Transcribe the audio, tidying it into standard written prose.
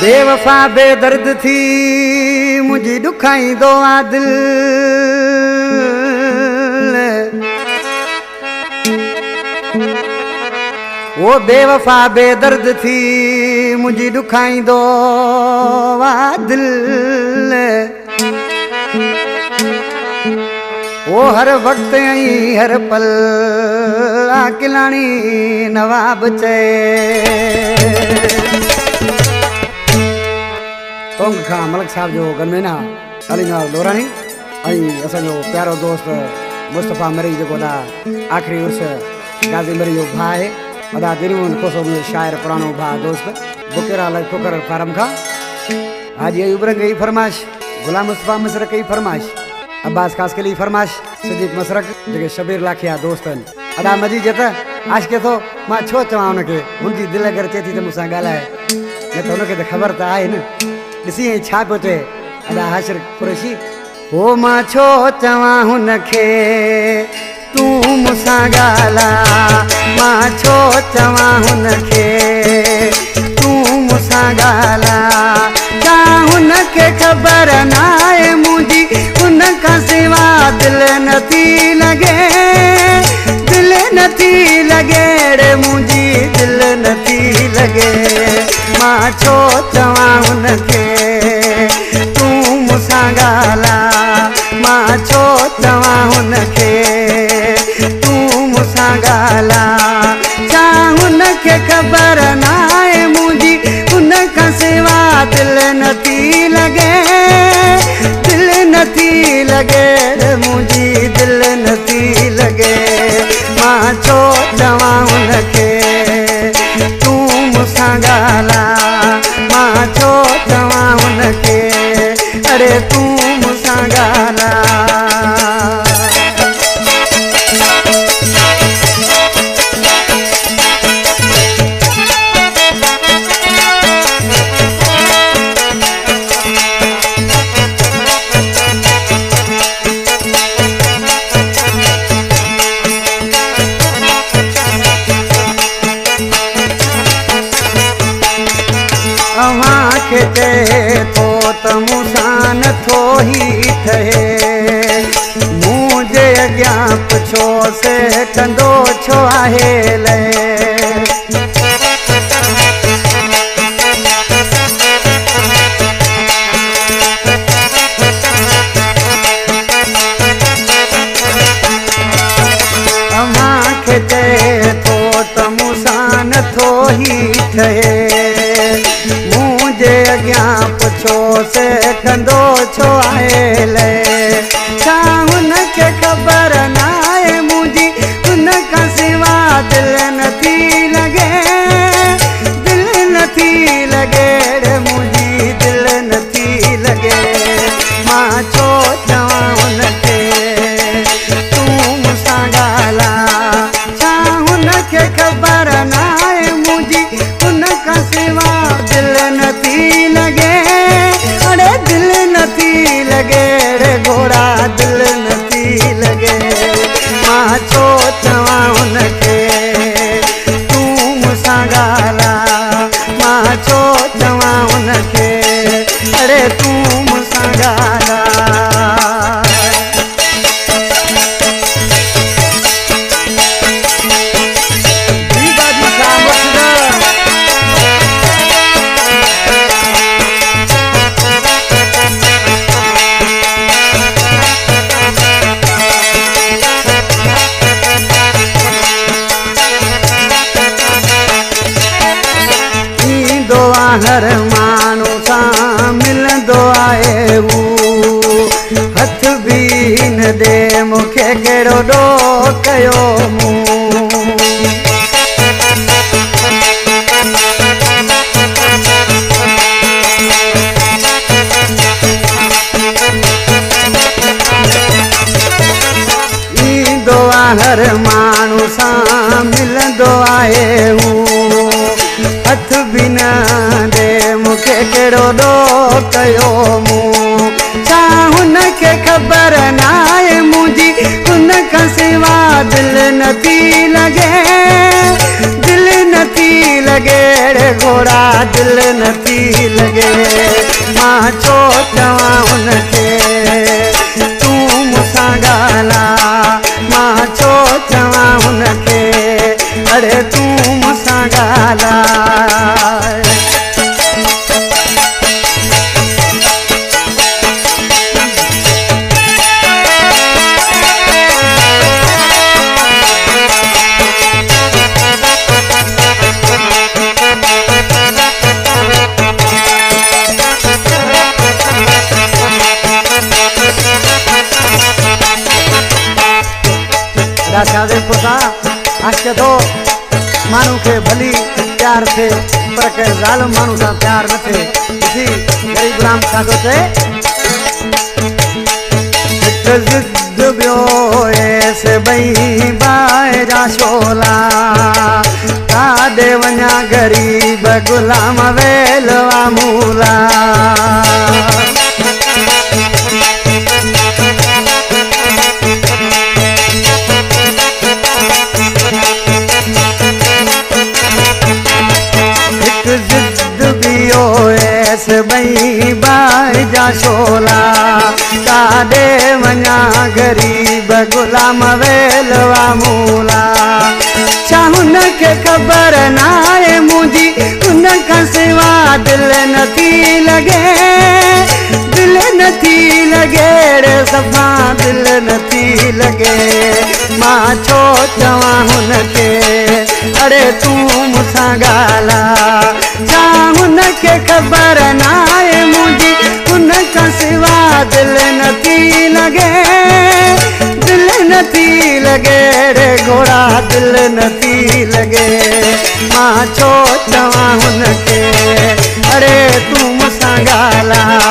बेवफा बेदर्द थी मुझी दुखाई दो आदिल। वो बेवफा बेदर्द थी मुझी दुखाई दो आदिल। वो हर वक्त आई हर पल आकिलानी नवाब चे। तोंग खां मलिक साहब जो गनमेना अली नवाब लोरानी असो प्यारो दोस्त मुस्तफ़ा मरी जो आखिरी उर्स गाजी मरी जो भा है अदा दिनून कोसो में शायर पुरानो भा दोस्त बुकेरा लग कुकर फारम खा हाजी अयूब रंग की फरमाइश गुलाम मुस्तफ़ा मसरक की फरमाइश अब्बास खास के लिए फरमाइश सिद्दीक मसरक जगह शबीर लाखिया दोस्तन अदा मजी जत आज के तो मां छो चवा उनके मुंजी दिल अगर चेती तो मुसा गालाए न तो उनके तो खबर तो आए न दिसी छा पियो चए अदा हाशिर कुरैशी हो मां छो चवा हुनखे तू मुसा गाला मां छो चवा हुनखे तू मुसा गाला क्या हुनखे खबर ना है मुझी उनका सिवा दिल नथी लगे दिल नथी लगे रे मुझी दिल नथी लगे मां छो चवा हुनखे तू मुसा गाला मां छो चवा हुनखे तू मुसा गाला छा हुनखे खबर ना है मुझी उनका सिवा दिल नथी लगे दिल नथी लगे रे मुझी दिल नथी लगे मां छो चवा हुनखे तू मुसा गाला मां छो चवा हुनखे अरे तू मुसा गाला। तो तमुसान थो ही थे मुझे अग्या पुछो से कंदो छो आहे ले अमाखे चे तो तमुसान थो ही थे अग्या पुछो से कंदो छो आहे ले छा हुनखे खबर ना है मुझी उनका सिवा दिल नथी लगे दिल नथी लगे रे मुझी दिल नथी लगे मां छो चवा हुनखे तू मुसा गाला छा हुनखे खबर ना है मुझी उनका सिवा दिल नथी लगे अरे दिल नथी लगे रे घोड़ा दिल नथी लगे मां छो चवा हुनखे तू मुसा गाला मां छो चवा हुनखे अरे तू मुसा गाला। हर मानू सां मिलंदो आहे हथ भी न दे मूंखे कहिड़ो ॾोह कयो मूं ईंदो आहे हर मानू सां मिलंदो आहे हथ भी न दे मूंखे कहिड़ो ॾोह कयो मूं छा हुनखे खबर ना आहे मुंहिंजी उनखां सिवा दिल नथी लगे दिल नथी लगे घोड़ा दिल नथी लगे मां छो चवां हुनखे तूं मूंसां ॻाल्हा मां छो चवां हुनखे अड़े तूं मूंसां ॻाल्हा आखे तो मानू के भली प्यार थे पर के जालिम मानू सा प्यार न थे इसी गरीब राम साधो थे जिद बियो ऐसे बई बाए जा शोला काडे वञा गरीब गुलाम वेलवा मूला बई बाई जा शोला काडे वञा गरीब गुलाम वेलवा मूला छा हुनखे ख़बर नाहे मुंहिंजी हुनखां सिवा दिल नथी लगे दिल नथी लगे रे सफ़ा दिल नथी लगे मां छो चवां हुनखे अड़े तूं मूंसां ॻाल्हा छा हुनखे ख़बर नाहे मुंहिंजी हुनखां सिवा दिल नथी लगे रे घोड़ा दिल नथी लगे मां छो चवां हुनखे अड़े तूं मूंसां ॻाल्हा